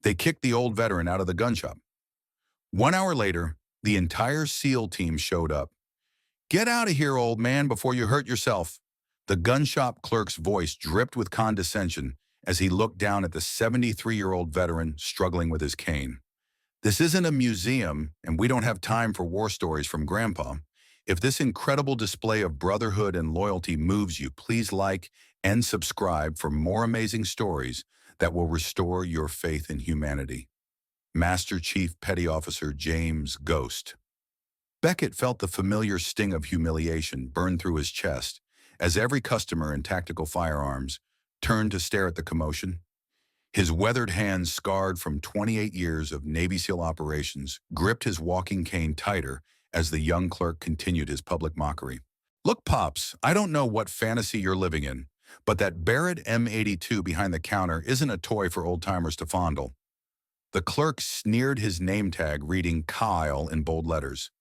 They kicked the old veteran out of the gun shop. 1 hour later, the entire SEAL team showed up. "Get out of here, old man, before you hurt yourself." The gun shop clerk's voice dripped with condescension as he looked down at the 73-year-old veteran struggling with his cane. "This isn't a museum, and we don't have time for war stories from Grandpa. If this incredible display of brotherhood and loyalty moves you, please like and subscribe for more amazing stories that will restore your faith in humanity." Master Chief Petty Officer James Ghost. Beckett felt the familiar sting of humiliation burn through his chest as every customer in Tactical Firearms turned to stare at the commotion. His weathered hands, scarred from 28 years of Navy SEAL operations, gripped his walking cane tighter as the young clerk continued his public mockery. "Look, Pops, I don't know what fantasy you're living in, but that Barrett M82 behind the counter isn't a toy for old-timers to fondle." The clerk sneered his name tag reading Kyle in bold letters.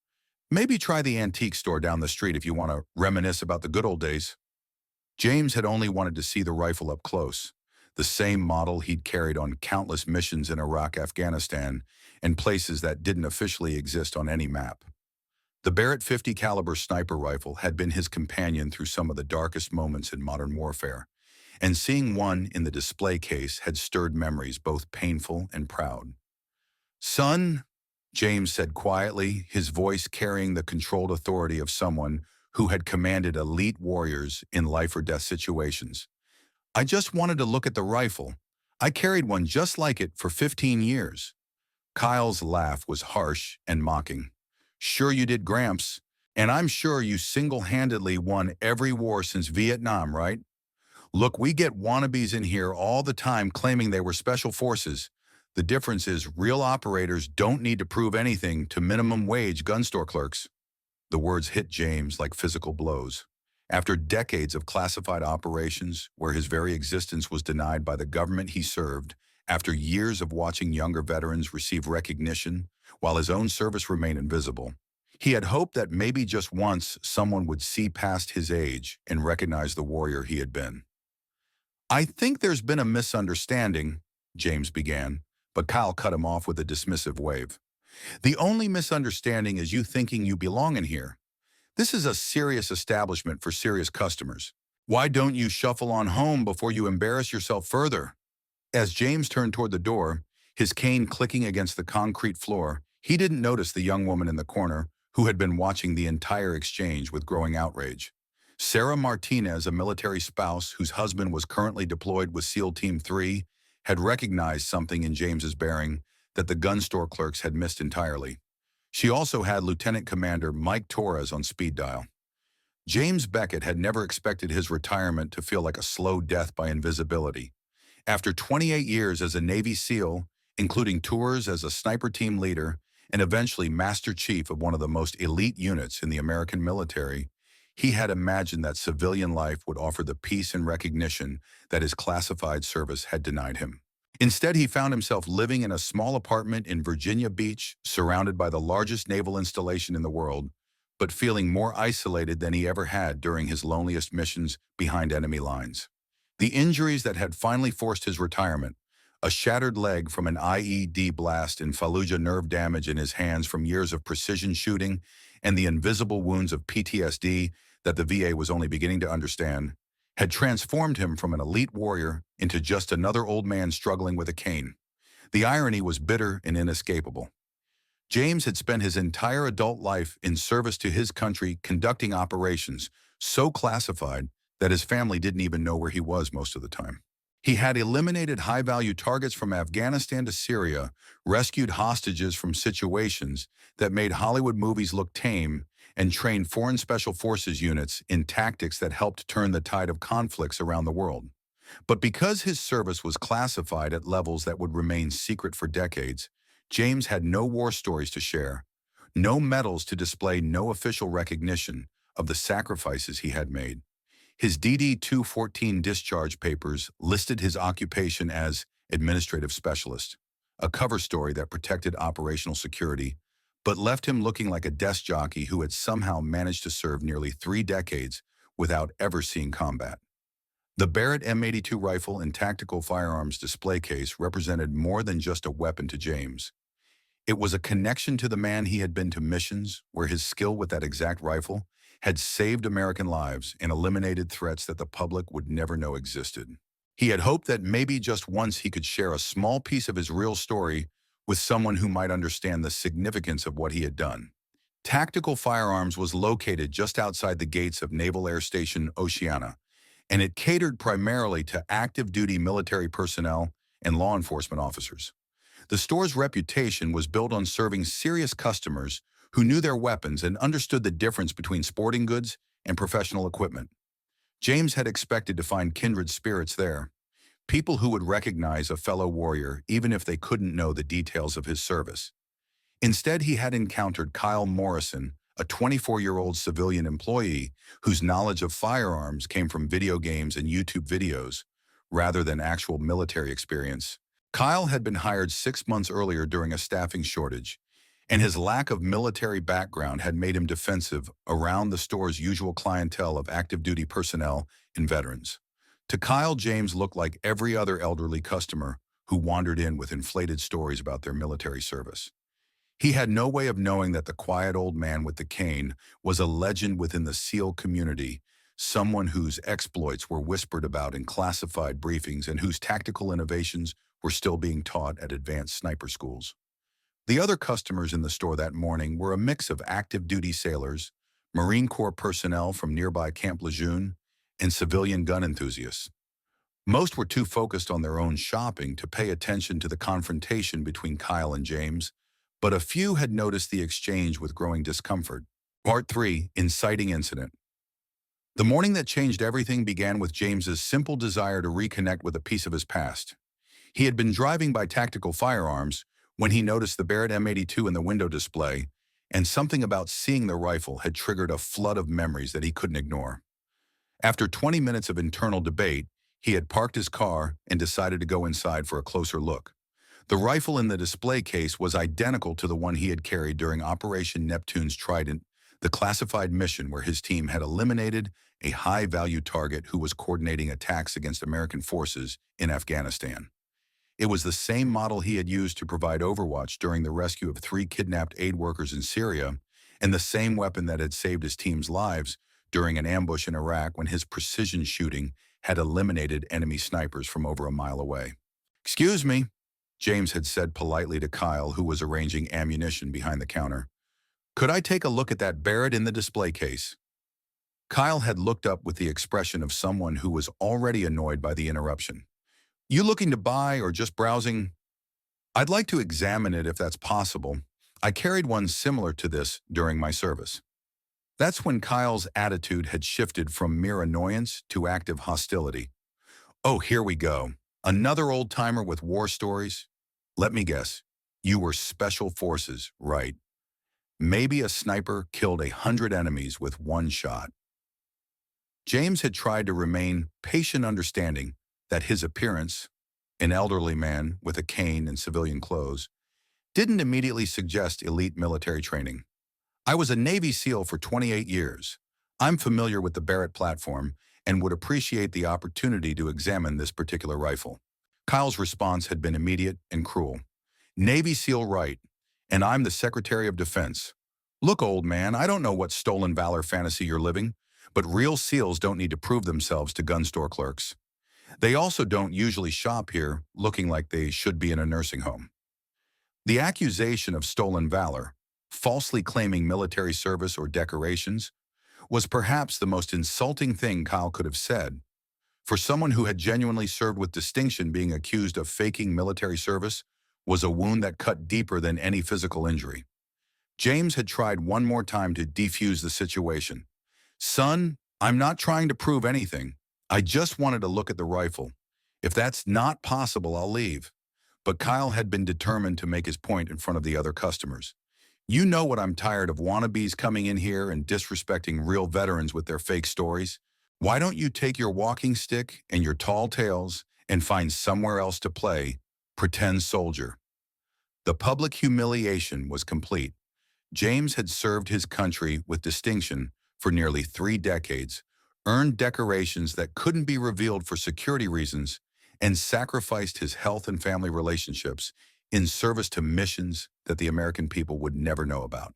"Maybe try the antique store down the street if you want to reminisce about the good old days." James had only wanted to see the rifle up close, the same model he'd carried on countless missions in Iraq, Afghanistan, and places that didn't officially exist on any map. The Barrett 50 caliber sniper rifle had been his companion through some of the darkest moments in modern warfare, and seeing one in the display case had stirred memories both painful and proud. "Son," James said quietly, his voice carrying the controlled authority of someone who had commanded elite warriors in life-or-death situations, "I just wanted to look at the rifle. I carried one just like it for 15 years. Kyle's laugh was harsh and mocking. "Sure you did, Gramps. And I'm sure you single-handedly won every war since Vietnam, right? Look, we get wannabes in here all the time claiming they were special forces. The difference is real operators don't need to prove anything to minimum wage gun store clerks." The words hit James like physical blows. After decades of classified operations where his very existence was denied by the government he served, after years of watching younger veterans receive recognition while his own service remained invisible, he had hoped that maybe just once someone would see past his age and recognize the warrior he had been. "I think there's been a misunderstanding," James began, but Kyle cut him off with a dismissive wave. "The only misunderstanding is you thinking you belong in here. This is a serious establishment for serious customers. Why don't you shuffle on home before you embarrass yourself further?" As James turned toward the door, his cane clicking against the concrete floor, he didn't notice the young woman in the corner who had been watching the entire exchange with growing outrage. Sarah Martinez, a military spouse whose husband was currently deployed with SEAL Team 3, had recognized something in James's bearing that the gun store clerks had missed entirely. She also had Lieutenant Commander Mike Torres on speed dial. James Beckett had never expected his retirement to feel like a slow death by invisibility. After 28 years as a Navy SEAL, including tours as a sniper team leader and eventually Master Chief of one of the most elite units in the American military, he had imagined that civilian life would offer the peace and recognition that his classified service had denied him. Instead, he found himself living in a small apartment in Virginia Beach, surrounded by the largest naval installation in the world, but feeling more isolated than he ever had during his loneliest missions behind enemy lines. The injuries that had finally forced his retirement, a shattered leg from an IED blast in Fallujah, nerve damage in his hands from years of precision shooting, and the invisible wounds of PTSD that the VA was only beginning to understand, had transformed him from an elite warrior into just another old man struggling with a cane. The irony was bitter and inescapable. James had spent his entire adult life in service to his country conducting operations so classified that his family didn't even know where he was most of the time. He had eliminated high-value targets from Afghanistan to Syria, rescued hostages from situations that made Hollywood movies look tame, and trained foreign special forces units in tactics that helped turn the tide of conflicts around the world. But because his service was classified at levels that would remain secret for decades, James had no war stories to share, no medals to display, no official recognition of the sacrifices he had made. His DD-214 discharge papers listed his occupation as administrative specialist, a cover story that protected operational security, but left him looking like a desk jockey who had somehow managed to serve nearly 3 decades without ever seeing combat. The Barrett M82 rifle and tactical firearms display case represented more than just a weapon to James. It was a connection to the man he had been to missions where his skill with that exact rifle had saved American lives and eliminated threats that the public would never know existed. He had hoped that maybe just once he could share a small piece of his real story with someone who might understand the significance of what he had done. Tactical Firearms was located just outside the gates of Naval Air Station Oceana, and it catered primarily to active-duty military personnel and law enforcement officers. The store's reputation was built on serving serious customers who knew their weapons and understood the difference between sporting goods and professional equipment. James had expected to find kindred spirits there, people who would recognize a fellow warrior even if they couldn't know the details of his service. Instead, he had encountered Kyle Morrison, a 24-year-old civilian employee whose knowledge of firearms came from video games and YouTube videos, rather than actual military experience. Kyle had been hired 6 months earlier during a staffing shortage, and his lack of military background had made him defensive around the store's usual clientele of active-duty personnel and veterans. To Kyle, James looked like every other elderly customer who wandered in with inflated stories about their military service. He had no way of knowing that the quiet old man with the cane was a legend within the SEAL community, someone whose exploits were whispered about in classified briefings and whose tactical innovations were still being taught at advanced sniper schools. The other customers in the store that morning were a mix of active-duty sailors, Marine Corps personnel from nearby Camp Lejeune, and civilian gun enthusiasts. Most were too focused on their own shopping to pay attention to the confrontation between Kyle and James, but a few had noticed the exchange with growing discomfort. Part 3. Inciting Incident. The morning that changed everything began with James's simple desire to reconnect with a piece of his past. He had been driving by Tactical Firearms when he noticed the Barrett M82 in the window display, and something about seeing the rifle had triggered a flood of memories that he couldn't ignore. After 20 minutes of internal debate, he had parked his car and decided to go inside for a closer look. The rifle in the display case was identical to the one he had carried during Operation Neptune's Trident, the classified mission where his team had eliminated a high-value target who was coordinating attacks against American forces in Afghanistan. It was the same model he had used to provide overwatch during the rescue of 3 kidnapped aid workers in Syria, and the same weapon that had saved his team's lives during an ambush in Iraq when his precision shooting had eliminated enemy snipers from over a mile away. "Excuse me," James had said politely to Kyle, who was arranging ammunition behind the counter. "Could I take a look at that Barrett in the display case?" Kyle had looked up with the expression of someone who was already annoyed by the interruption. "You looking to buy or just browsing?" "I'd like to examine it if that's possible. I carried one similar to this during my service." That's when Kyle's attitude had shifted from mere annoyance to active hostility. "Oh, here we go. Another old-timer with war stories? Let me guess. You were Special Forces, right? Maybe a sniper killed 100 enemies with one shot." James had tried to remain patient, understanding that his appearance, an elderly man with a cane and civilian clothes, didn't immediately suggest elite military training. "I was a Navy SEAL for 28 years. I'm familiar with the Barrett platform and would appreciate the opportunity to examine this particular rifle." Kyle's response had been immediate and cruel. "Navy SEAL right, and I'm the Secretary of Defense. Look, old man, I don't know what stolen valor fantasy you're living, but real SEALs don't need to prove themselves to gun store clerks. They also don't usually shop here looking like they should be in a nursing home." The accusation of stolen valor, falsely claiming military service or decorations, was perhaps the most insulting thing Kyle could have said. For someone who had genuinely served with distinction, being accused of faking military service was a wound that cut deeper than any physical injury. James had tried one more time to defuse the situation. "Son, I'm not trying to prove anything. I just wanted to look at the rifle. If that's not possible, I'll leave." But Kyle had been determined to make his point in front of the other customers. "You know what I'm tired of wannabes coming in here and disrespecting real veterans with their fake stories. Why don't you take your walking stick and your tall tales and find somewhere else to play pretend soldier?" The public humiliation was complete. James had served his country with distinction for nearly 3 decades, earned decorations that couldn't be revealed for security reasons, and sacrificed his health and family relationships in service to missions that the American people would never know about.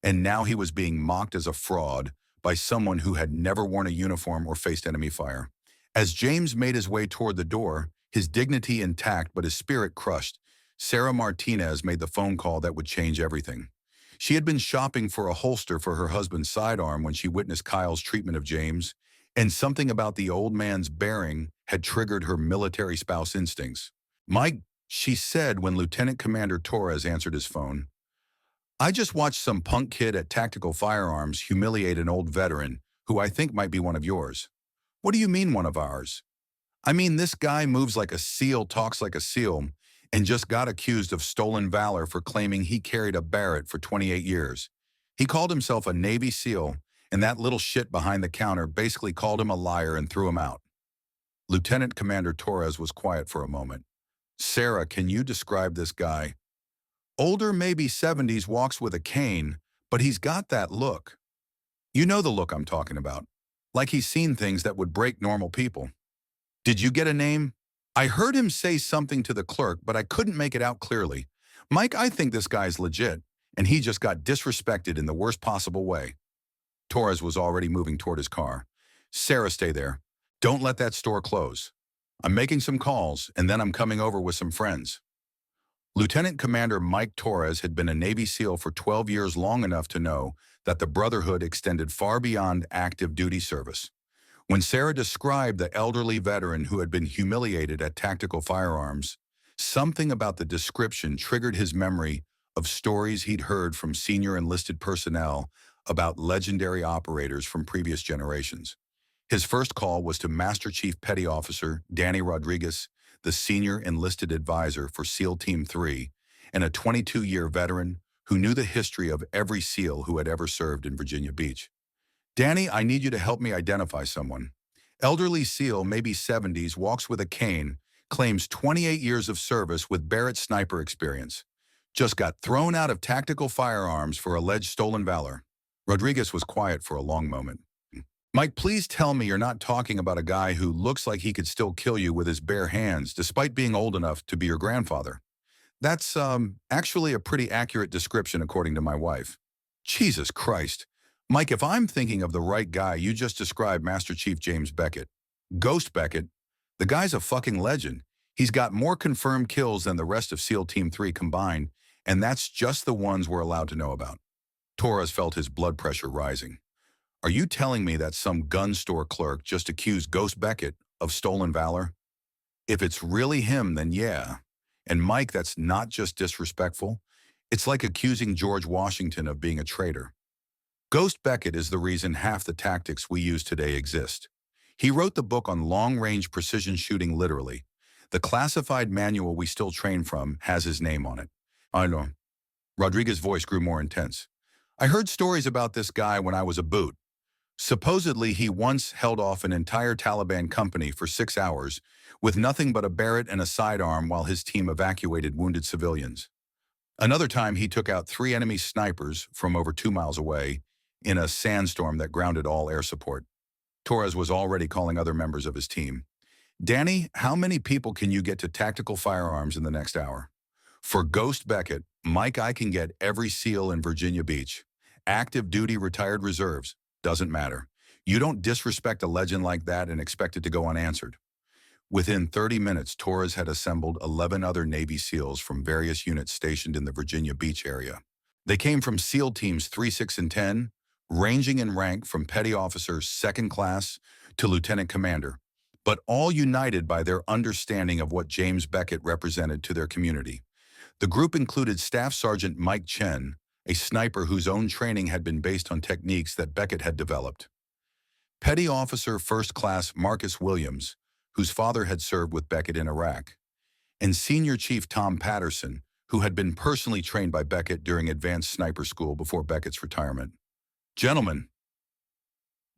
And now he was being mocked as a fraud by someone who had never worn a uniform or faced enemy fire. As James made his way toward the door, his dignity intact but his spirit crushed, Sarah Martinez made the phone call that would change everything. She had been shopping for a holster for her husband's sidearm when she witnessed Kyle's treatment of James, and something about the old man's bearing had triggered her military spouse instincts. "Mike," she said when Lieutenant Commander Torres answered his phone, "I just watched some punk kid at Tactical Firearms humiliate an old veteran who I think might be one of yours." "What do you mean one of ours?" "I mean, this guy moves like a SEAL, talks like a SEAL, and just got accused of stolen valor for claiming he carried a Barrett for 28 years. He called himself a Navy SEAL, and that little shit behind the counter basically called him a liar and threw him out." Lieutenant Commander Torres was quiet for a moment. "Sarah, can you describe this guy?" "Older, maybe 70s, walks with a cane, but he's got that look. You know the look I'm talking about. Like he's seen things that would break normal people." "Did you get a name?" "I heard him say something to the clerk, but I couldn't make it out clearly. Mike, I think this guy's legit, and he just got disrespected in the worst possible way." Torres was already moving toward his car. "Sarah, stay there. Don't let that store close. I'm making some calls, and then I'm coming over with some friends." Lieutenant Commander Mike Torres had been a Navy SEAL for 12 years, long enough to know that the Brotherhood extended far beyond active duty service. When Sarah described the elderly veteran who had been humiliated at Tactical Firearms, something about the description triggered his memory of stories he'd heard from senior enlisted personnel about legendary operators from previous generations. His first call was to Master Chief Petty Officer Danny Rodriguez, the senior enlisted advisor for SEAL Team 3, and a 22-year veteran who knew the history of every SEAL who had ever served in Virginia Beach. "Danny, I need you to help me identify someone. Elderly SEAL, maybe 70s, walks with a cane, claims 28 years of service with Barrett sniper experience. Just got thrown out of Tactical Firearms for alleged stolen valor." Rodriguez was quiet for a long moment. "Mike, please tell me you're not talking about a guy who looks like he could still kill you with his bare hands despite being old enough to be your grandfather." "That's, actually a pretty accurate description according to my wife." "Jesus Christ. Mike, if I'm thinking of the right guy, you just described Master Chief James Beckett. Ghost Beckett. The guy's a fucking legend. He's got more confirmed kills than the rest of SEAL Team 3 combined, and that's just the ones we're allowed to know about." Torres felt his blood pressure rising. "Are you telling me that some gun store clerk just accused Ghost Beckett of stolen valor? If it's really him, then yeah. And Mike, that's not just disrespectful. It's like accusing George Washington of being a traitor. Ghost Beckett is the reason half the tactics we use today exist. He wrote the book on long-range precision shooting literally. The classified manual we still train from has his name on it." "I know." Rodriguez's voice grew more intense. "I heard stories about this guy when I was a boot. Supposedly, he once held off an entire Taliban company for 6 hours with nothing but a Barrett and a sidearm while his team evacuated wounded civilians. Another time, he took out 3 enemy snipers from over 2 miles away in a sandstorm that grounded all air support." Torres was already calling other members of his team. "Danny, how many people can you get to Tactical Firearms in the next hour?" "For Ghost Beckett, Mike, I can get every SEAL in Virginia Beach. Active duty, retired reserves. Doesn't matter. You don't disrespect a legend like that and expect it to go unanswered." Within 30 minutes, Torres had assembled 11 other Navy SEALs from various units stationed in the Virginia Beach area. They came from SEAL Teams 3, 6, and 10, ranging in rank from Petty Officer 2nd Class to Lieutenant Commander, but all united by their understanding of what James Beckett represented to their community. The group included Staff Sergeant Mike Chen, a sniper whose own training had been based on techniques that Beckett had developed; Petty Officer 1st Class Marcus Williams, whose father had served with Beckett in Iraq; and Senior Chief Tom Patterson, who had been personally trained by Beckett during advanced sniper school before Beckett's retirement. "Gentlemen,"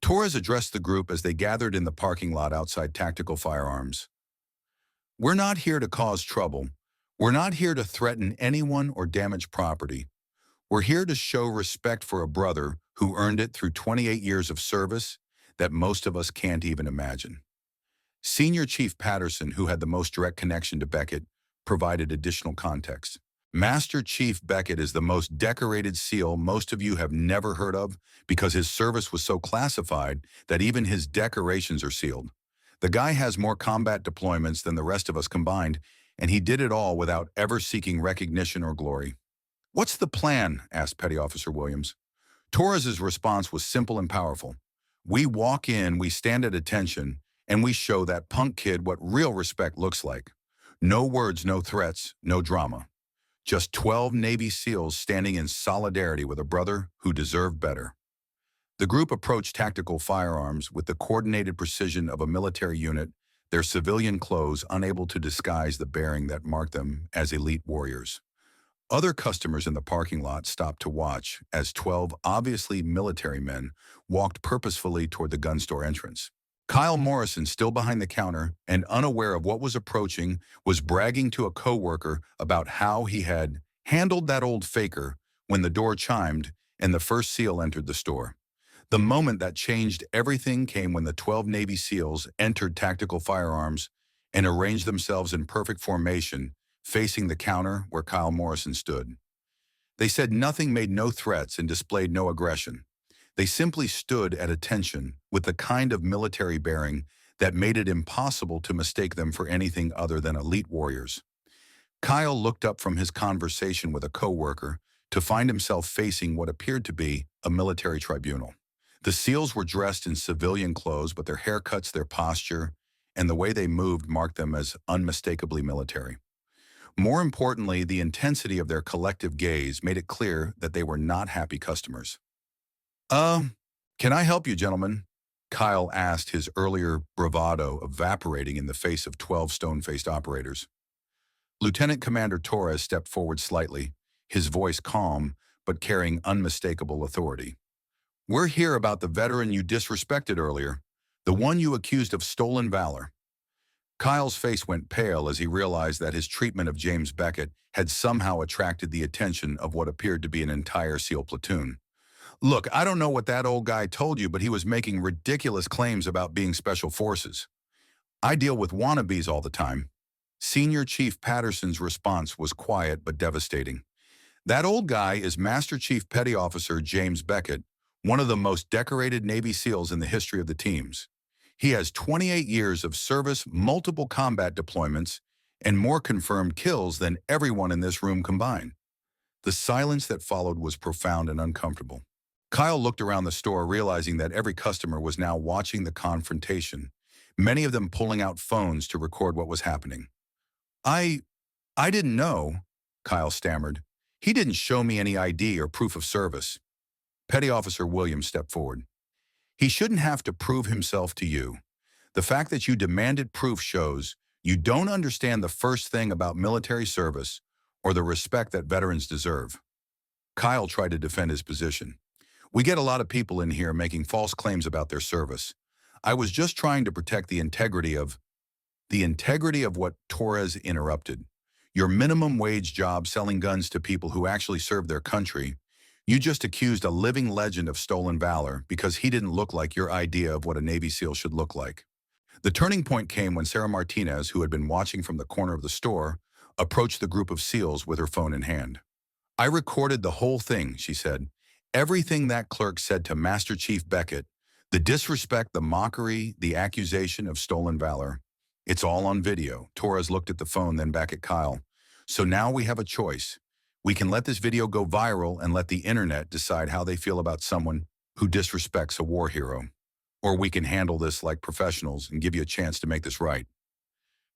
Torres addressed the group as they gathered in the parking lot outside Tactical Firearms, "we're not here to cause trouble. We're not here to threaten anyone or damage property. We're here to show respect for a brother who earned it through 28 years of service, that most of us can't even imagine. Senior Chief Patterson, who had the most direct connection to Beckett, provided additional context. Master Chief Beckett is the most decorated SEAL most of you have never heard of because his service was so classified that even his decorations are sealed. The guy has more combat deployments than the rest of us combined, and he did it all without ever seeking recognition or glory. "What's the plan?" asked Petty Officer Williams. Torres's response was simple and powerful. "We walk in, we stand at attention, and we show that punk kid what real respect looks like. No words, no threats, no drama. Just 12 Navy SEALs standing in solidarity with a brother who deserved better." The group approached tactical firearms with the coordinated precision of a military unit, their civilian clothes unable to disguise the bearing that marked them as elite warriors. Other customers in the parking lot stopped to watch as 12 obviously military men walked purposefully toward the gun store entrance. Kyle Morrison, still behind the counter and unaware of what was approaching, was bragging to a coworker about how he had handled that old faker when the door chimed and the first SEAL entered the store. The moment that changed everything came when the 12 Navy SEALs entered tactical firearms and arranged themselves in perfect formation, facing the counter where Kyle Morrison stood. They said nothing, made no threats, and displayed no aggression. They simply stood at attention with the kind of military bearing that made it impossible to mistake them for anything other than elite warriors. Kyle looked up from his conversation with a coworker to find himself facing what appeared to be a military tribunal. The SEALs were dressed in civilian clothes, but their haircuts, their posture, and the way they moved marked them as unmistakably military. More importantly, the intensity of their collective gaze made it clear that they were not happy customers. Can I help you, gentlemen?" Kyle asked, his earlier bravado evaporating in the face of 12 stone-faced operators. Lieutenant Commander Torres stepped forward slightly, his voice calm but carrying unmistakable authority. "We're here about the veteran you disrespected earlier, the one you accused of stolen valor." Kyle's face went pale as he realized that his treatment of James Beckett had somehow attracted the attention of what appeared to be an entire SEAL platoon. "Look, I don't know what that old guy told you, but he was making ridiculous claims about being special forces. I deal with wannabes all the time." Senior Chief Patterson's response was quiet but devastating. "That old guy is Master Chief Petty Officer James Beckett, one of the most decorated Navy SEALs in the history of the teams. He has 28 years of service, multiple combat deployments, and more confirmed kills than everyone in this room combined." The silence that followed was profound and uncomfortable. Kyle looked around the store, realizing that every customer was now watching the confrontation, many of them pulling out phones to record what was happening. I didn't know," Kyle stammered. "He didn't show me any ID or proof of service." Petty Officer Williams stepped forward. "He shouldn't have to prove himself to you. The fact that you demanded proof shows you don't understand the first thing about military service or the respect that veterans deserve." Kyle tried to defend his position. "We get a lot of people in here making false claims about their service. I was just trying to protect the integrity of..." What Torres interrupted. "Your minimum wage job selling guns to people who actually serve their country. You just accused a living legend of stolen valor because he didn't look like your idea of what a Navy SEAL should look like." The turning point came when Sarah Martinez, who had been watching from the corner of the store, approached the group of SEALs with her phone in hand. "I recorded the whole thing," she said. "Everything that clerk said to Master Chief Beckett, the disrespect, the mockery, the accusation of stolen valor. It's all on video." Torres looked at the phone, then back at Kyle. "So now we have a choice. We can let this video go viral and let the internet decide how they feel about someone who disrespects a war hero. Or we can handle this like professionals and give you a chance to make this right."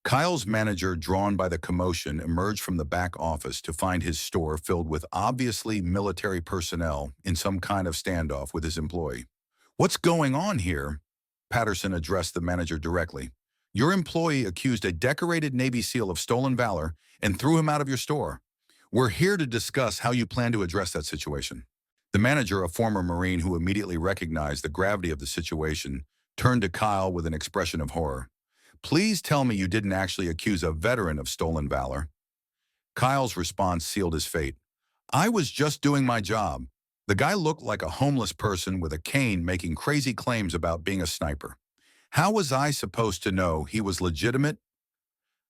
Kyle's manager, drawn by the commotion, emerged from the back office to find his store filled with obviously military personnel in some kind of standoff with his employee. "What's going on here?" Patterson addressed the manager directly. "Your employee accused a decorated Navy SEAL of stolen valor and threw him out of your store. We're here to discuss how you plan to address that situation." The manager, a former Marine who immediately recognized the gravity of the situation, turned to Kyle with an expression of horror. "Please tell me you didn't actually accuse a veteran of stolen valor." Kyle's response sealed his fate. "I was just doing my job. The guy looked like a homeless person with a cane making crazy claims about being a sniper. How was I supposed to know he was legitimate?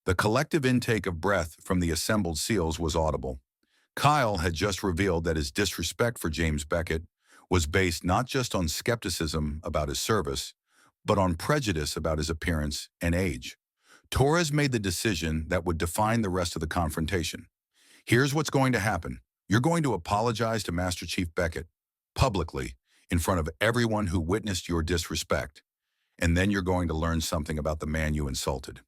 The collective intake of breath from the assembled SEALs was audible. Kyle had just revealed that his disrespect for James Beckett was based not just on skepticism about his service, but on prejudice about his appearance and age. Torres made the decision that would define the rest of the confrontation. Here's what's going to happen. You're going to apologize to Master Chief Beckett, publicly, in front of everyone who witnessed your disrespect, and then you're going to learn something about the man you insulted.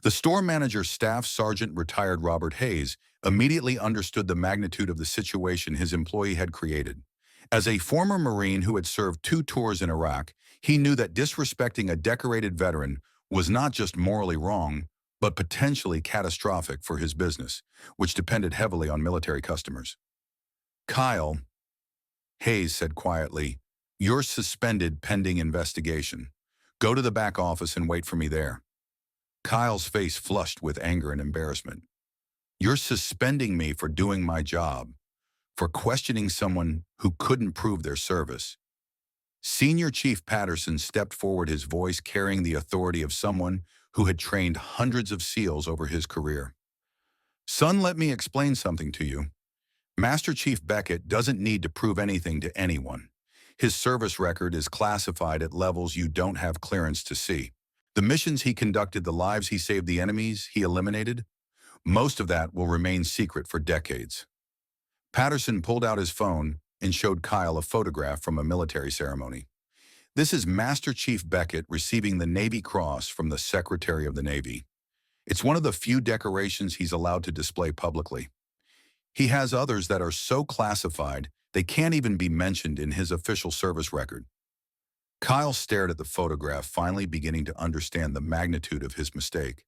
The store manager, Staff Sergeant retired Robert Hayes, immediately understood the magnitude of the situation his employee had created. As a former Marine who had served 2 tours in Iraq, he knew that disrespecting a decorated veteran was not just morally wrong, but potentially catastrophic for his business, which depended heavily on military customers. Kyle, Hayes said quietly, "You're suspended pending investigation. Go to the back office and wait for me there." Kyle's face flushed with anger and embarrassment. "You're suspending me for doing my job, for questioning someone who couldn't prove their service." Senior Chief Patterson stepped forward, his voice carrying the authority of someone who had trained hundreds of SEALs over his career. "Son, let me explain something to you. Master Chief Beckett doesn't need to prove anything to anyone. His service record is classified at levels you don't have clearance to see. The missions he conducted, the lives he saved, the enemies he eliminated, most of that will remain secret for decades." Patterson pulled out his phone and showed Kyle a photograph from a military ceremony. "This is Master Chief Beckett receiving the Navy Cross from the Secretary of the Navy. It's one of the few decorations he's allowed to display publicly. He has others that are so classified they can't even be mentioned in his official service record." Kyle stared at the photograph, finally beginning to understand the magnitude of his mistake.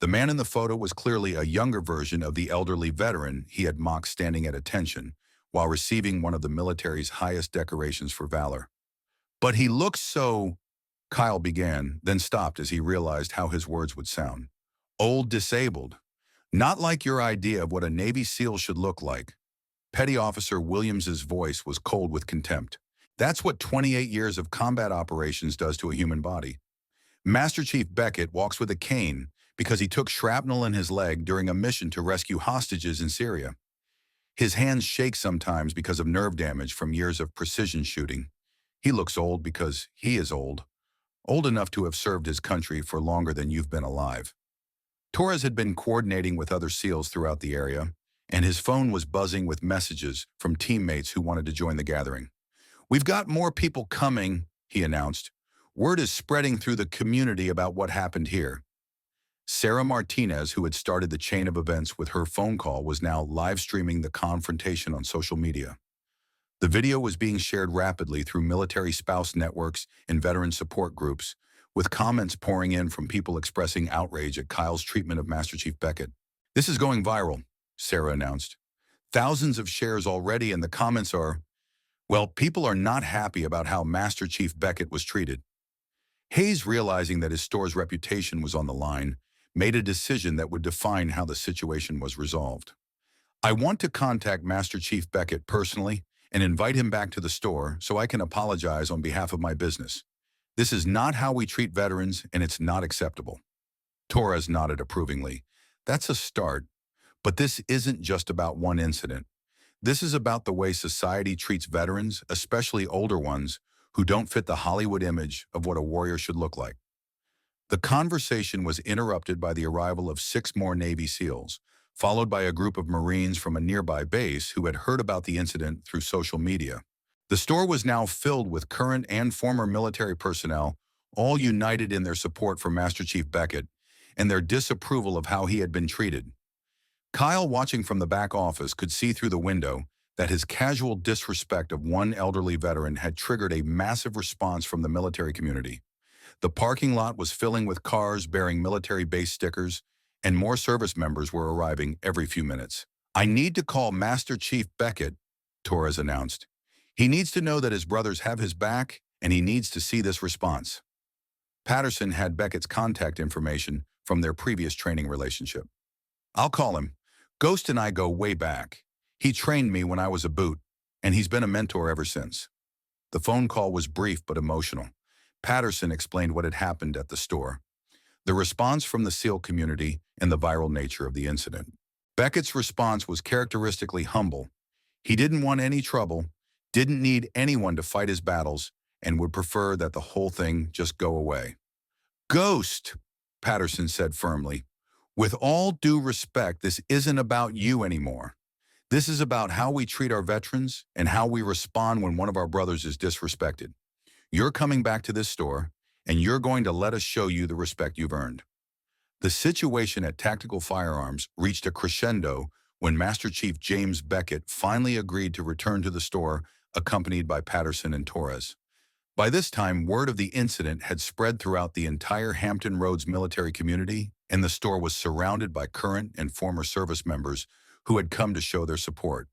The man in the photo was clearly a younger version of the elderly veteran he had mocked standing at attention while receiving one of the military's highest decorations for valor. "But he looks so," Kyle began, then stopped as he realized how his words would sound. "Old, disabled. Not like your idea of what a Navy SEAL should look like." Petty Officer Williams's voice was cold with contempt. "That's what 28 years of combat operations does to a human body. Master Chief Beckett walks with a cane because he took shrapnel in his leg during a mission to rescue hostages in Syria. His hands shake sometimes because of nerve damage from years of precision shooting. He looks old because he is old enough to have served his country for longer than you've been alive." Torres had been coordinating with other SEALs throughout the area, and his phone was buzzing with messages from teammates who wanted to join the gathering. "We've got more people coming," he announced. "Word is spreading through the community about what happened here." Sarah Martinez, who had started the chain of events with her phone call, was now live streaming the confrontation on social media. The video was being shared rapidly through military spouse networks and veteran support groups, with comments pouring in from people expressing outrage at Kyle's treatment of Master Chief Beckett. "This is going viral," Sarah announced. "Thousands of shares already, and the comments are, well, people are not happy about how Master Chief Beckett was treated." Hayes, realizing that his store's reputation was on the line, made a decision that would define how the situation was resolved. "I want to contact Master Chief Beckett personally and invite him back to the store so I can apologize on behalf of my business. This is not how we treat veterans, and it's not acceptable." Torres nodded approvingly. "That's a start, but this isn't just about one incident. This is about the way society treats veterans, especially older ones, who don't fit the Hollywood image of what a warrior should look like." The conversation was interrupted by the arrival of 6 more Navy SEALs, followed by a group of Marines from a nearby base who had heard about the incident through social media. The store was now filled with current and former military personnel, all united in their support for Master Chief Beckett and their disapproval of how he had been treated. Kyle, watching from the back office, could see through the window that his casual disrespect of one elderly veteran had triggered a massive response from the military community. The parking lot was filling with cars bearing military base stickers, and more service members were arriving every few minutes. "I need to call Master Chief Beckett," Torres announced. "He needs to know that his brothers have his back, and he needs to see this response." Patterson had Beckett's contact information from their previous training relationship. "I'll call him. Ghost and I go way back. He trained me when I was a boot." and he's been a mentor ever since. The phone call was brief but emotional. Patterson explained what had happened at the store, the response from the SEAL community, and the viral nature of the incident. Beckett's response was characteristically humble. He didn't want any trouble, didn't need anyone to fight his battles, and would prefer that the whole thing just go away. "Ghost," Patterson said firmly. "With all due respect, this isn't about you anymore. This is about how we treat our veterans and how we respond when one of our brothers is disrespected. You're coming back to this store, and you're going to let us show you the respect you've earned." The situation at Tactical Firearms reached a crescendo when Master Chief James Beckett finally agreed to return to the store, accompanied by Patterson and Torres. By this time, word of the incident had spread throughout the entire Hampton Roads military community, and the store was surrounded by current and former service members who had come to show their support.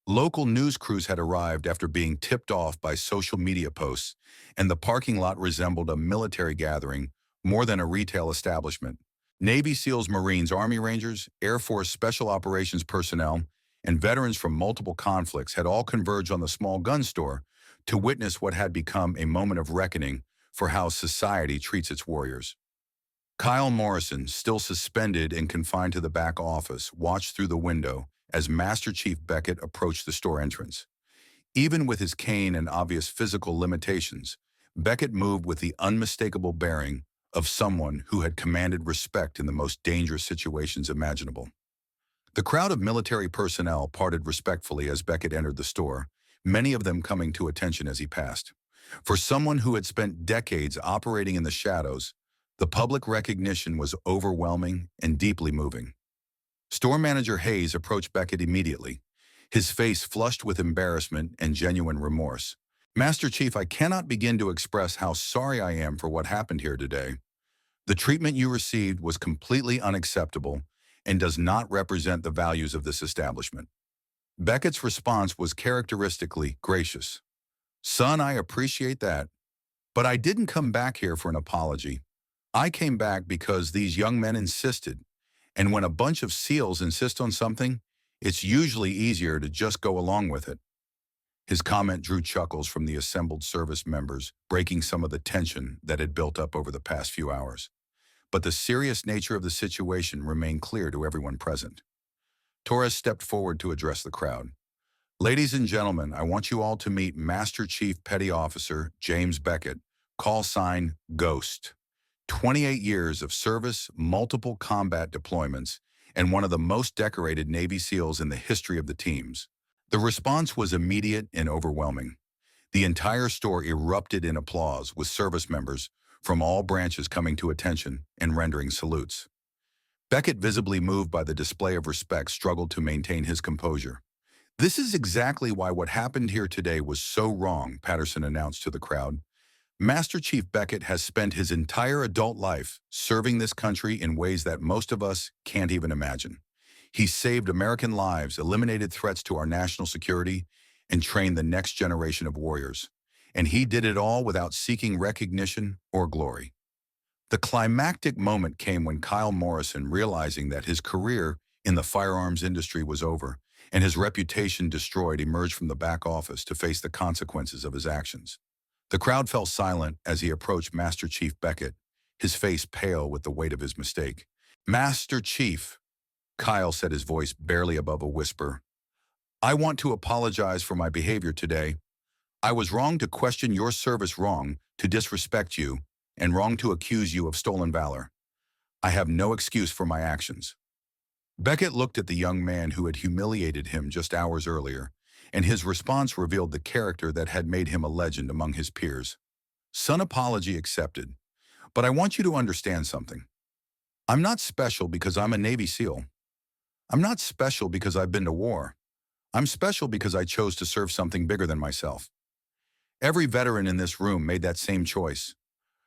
Local news crews had arrived after being tipped off by social media posts, and the parking lot resembled a military gathering more than a retail establishment. Navy SEALs, Marines, Army Rangers, Air Force Special Operations personnel, and veterans from multiple conflicts had all converged on the small gun store to witness what had become a moment of reckoning for how society treats its warriors. Kyle Morrison, still suspended and confined to the back office, watched through the window as Master Chief Beckett approached the store entrance. Even with his cane and obvious physical limitations, Beckett moved with the unmistakable bearing of someone who had commanded respect in the most dangerous situations imaginable. The crowd of military personnel parted respectfully as Beckett entered the store, many of them coming to attention as he passed. For someone who had spent decades operating in the shadows, the public recognition was overwhelming and deeply moving. Store manager Hayes approached Beckett immediately, his face flushed with embarrassment and genuine remorse. "Master Chief, I cannot begin to express how sorry I am for what happened here today. The treatment you received was completely unacceptable and does not represent the values of this establishment." Beckett's response was characteristically gracious. "Son, I appreciate that, but I didn't come back here for an apology. I came back because these young men insisted, and when a bunch of SEALs insist on something, it's usually easier to just go along with it." His comment drew chuckles from the assembled service members, breaking some of the tension that had built up over the past few hours. But the serious nature of the situation remained clear to everyone present. Torres stepped forward to address the crowd. "Ladies and gentlemen, I want you all to meet Master Chief Petty Officer James Beckett, call sign Ghost. 28 years of service, multiple combat deployments, and one of the most decorated Navy SEALs in the history of the teams." The response was immediate and overwhelming. The entire store erupted in applause, with service members from all branches coming to attention and rendering salutes. Beckett, visibly moved by the display of respect, struggled to maintain his composure. "This is exactly why what happened here today was so wrong," Patterson announced to the crowd. "Master Chief Beckett has spent his entire adult life serving this country in ways that most of us can't even imagine. He saved American lives, eliminated threats to our national security, and trained the next generation of warriors. And he did it all without seeking recognition or glory." The climactic moment came when Kyle Morrison, realizing that his career in the firearms industry was over and his reputation destroyed, emerged from the back office to face the consequences of his actions. The crowd fell silent as he approached Master Chief Beckett, his face pale with the weight of his mistake. "Master Chief," Kyle said, his voice barely above a whisper, "I want to apologize for my behavior today. I was wrong to question your service, wrong to disrespect you, and wrong to accuse you of stolen valor. I have no excuse for my actions." Beckett looked at the young man who had humiliated him just hours earlier, and his response revealed the character that had made him a legend among his peers. "Son, apology accepted, but I want you to understand something. I'm not special because I'm a Navy SEAL. I'm not special because I've been to war. I'm special because I chose to serve something bigger than myself. Every veteran in this room made that same choice.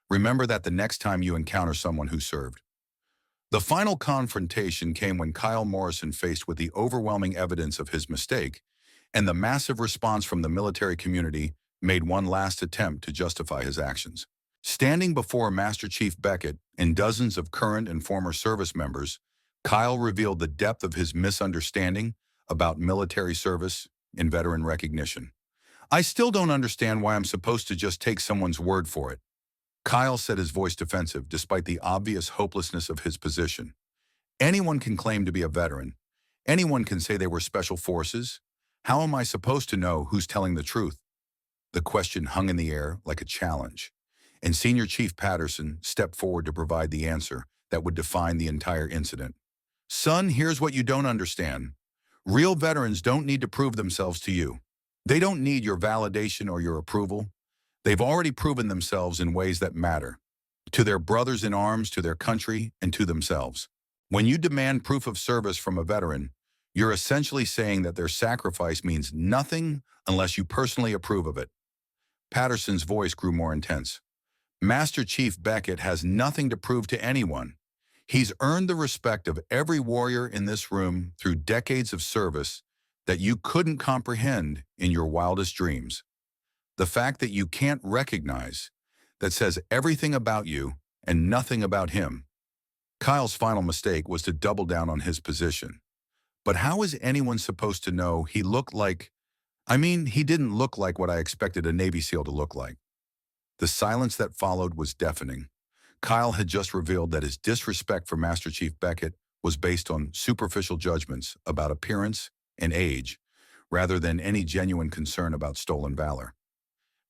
Remember that the next time you encounter someone who served." The final confrontation came when Kyle Morrison, faced with the overwhelming evidence of his mistake and the massive response from the military community, made one last attempt to justify his actions. Standing before Master Chief Beckett and dozens of current and former service members, Kyle revealed the depth of his misunderstanding about military service in veteran recognition. I still don't understand why I'm supposed to just take someone's word for it. Kyle said, his voice defensive, despite the obvious hopelessness of his position. Anyone can claim to be a veteran. Anyone can say they were special forces. How am I supposed to know who's telling the truth? The question hung in the air like a challenge, and Senior Chief Patterson stepped forward to provide the answer that would define the entire incident. Son, here's what you don't understand. Real veterans don't need to prove themselves to you. They don't need your validation or your approval. They've already proven themselves in ways that matter, to their brothers in arms, to their country, and to themselves. When you demand proof of service from a veteran, you're essentially saying that their sacrifice means nothing unless you personally approve of it. Patterson's voice grew more intense. Master Chief Beckett has nothing to prove to anyone. He's earned the respect of every warrior in this room through decades of service that you couldn't comprehend in your wildest dreams. The fact that you can't recognize, that says everything about you and nothing about him. Kyle's final mistake was to double down on his position. But how is anyone supposed to know he looked like... he didn't look like what I expected a Navy SEAL to look like. The silence that followed was deafening. Kyle had just revealed that his disrespect for Master Chief Beckett was based on superficial judgments about appearance and age, rather than any genuine concern about stolen valor.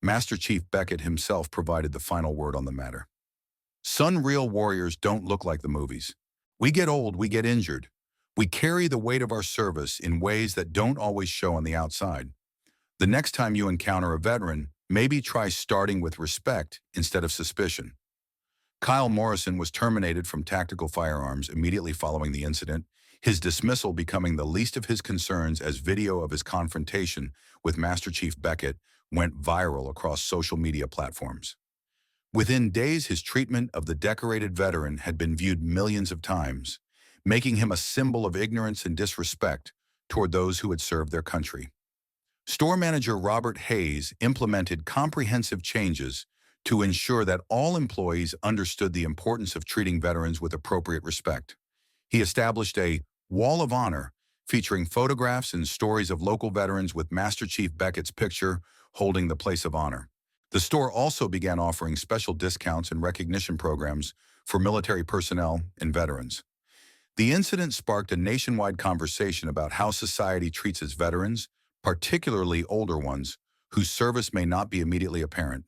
Master Chief Beckett himself provided the final word on the matter. Son, real warriors don't look like the movies. We get old, we get injured. We carry the weight of our service in ways that don't always show on the outside. The next time you encounter a veteran, maybe try starting with respect instead of suspicion. Kyle Morrison was terminated from Tactical Firearms immediately following the incident, his dismissal becoming the least of his concerns as video of his confrontation with Master Chief Beckett went viral across social media platforms. Within days, his treatment of the decorated veteran had been viewed millions of times, making him a symbol of ignorance and disrespect toward those who had served their country. Store manager Robert Hayes implemented comprehensive changes to ensure that all employees understood the importance of treating veterans with appropriate respect. He established a Wall of Honor featuring photographs and stories of local veterans with Master Chief Beckett's picture holding the place of honor. The store also began offering special discounts and recognition programs for military personnel and veterans. The incident sparked a nationwide conversation about how society treats its veterans, particularly older ones, whose service may not be immediately apparent.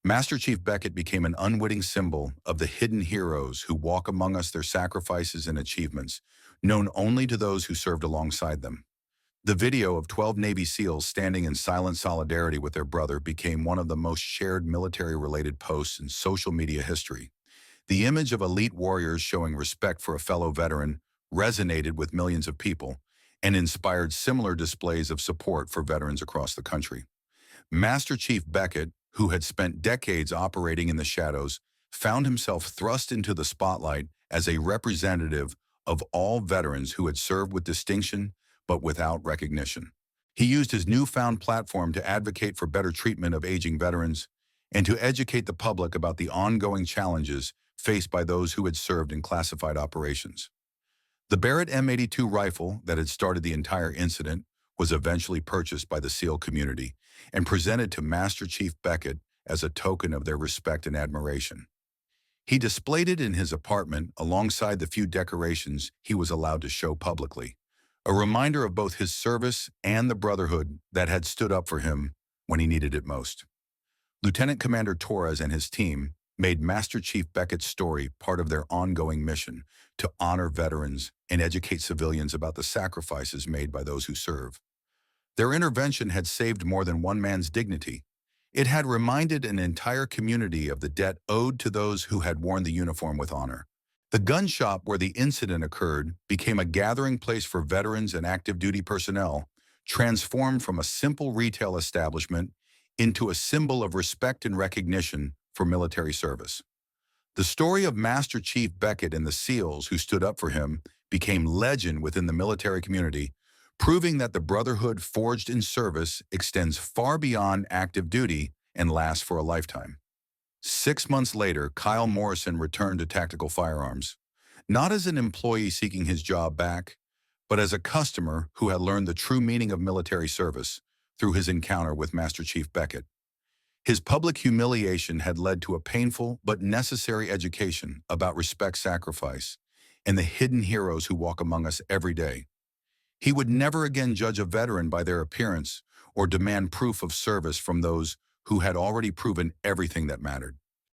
Master Chief Beckett became an unwitting symbol of the hidden heroes who walk among us, their sacrifices and achievements, known only to those who served alongside them. The video of 12 Navy SEALs standing in silent solidarity with their brother became one of the most shared military-related posts in social media history. The image of elite warriors showing respect for a fellow veteran resonated with millions of people and inspired similar displays of support for veterans across the country. Master Chief Beckett, who had spent decades operating in the shadows, found himself thrust into the spotlight as a representative of all veterans who had served with distinction but without recognition. He used his newfound platform to advocate for better treatment of aging veterans and to educate the public about the ongoing challenges faced by those who had served in classified operations. The Barrett M82 rifle that had started the entire incident was eventually purchased by the SEAL community and presented to Master Chief Beckett as a token of their respect and admiration. He displayed it in his apartment alongside the few decorations he was allowed to show publicly, a reminder of both his service and the brotherhood that had stood up for him when he needed it most. Lieutenant Commander Torres and his team made Master Chief Beckett's story part of their ongoing mission to honor veterans and educate civilians about the sacrifices made by those who serve. Their intervention had saved more than one man's dignity. It had reminded an entire community of the debt owed to those who had worn the uniform with honor. The gun shop where the incident occurred became a gathering place for veterans and active duty personnel, transformed from a simple retail establishment into a symbol of respect and recognition for military service. The story of Master Chief Beckett and the SEALs who stood up for him became legend within the military community, proving that the brotherhood forged in service extends far beyond active duty and lasts for a lifetime. 6 months later, Kyle Morrison returned to Tactical Firearms, not as an employee seeking his job back, but as a customer who had learned the true meaning of military service through his encounter with Master Chief Beckett. His public humiliation had led to a painful but necessary education about respect, sacrifice, and the hidden heroes who walk among us every day. He would never again judge a veteran by their appearance or demand proof of service from those who had already proven everything that mattered.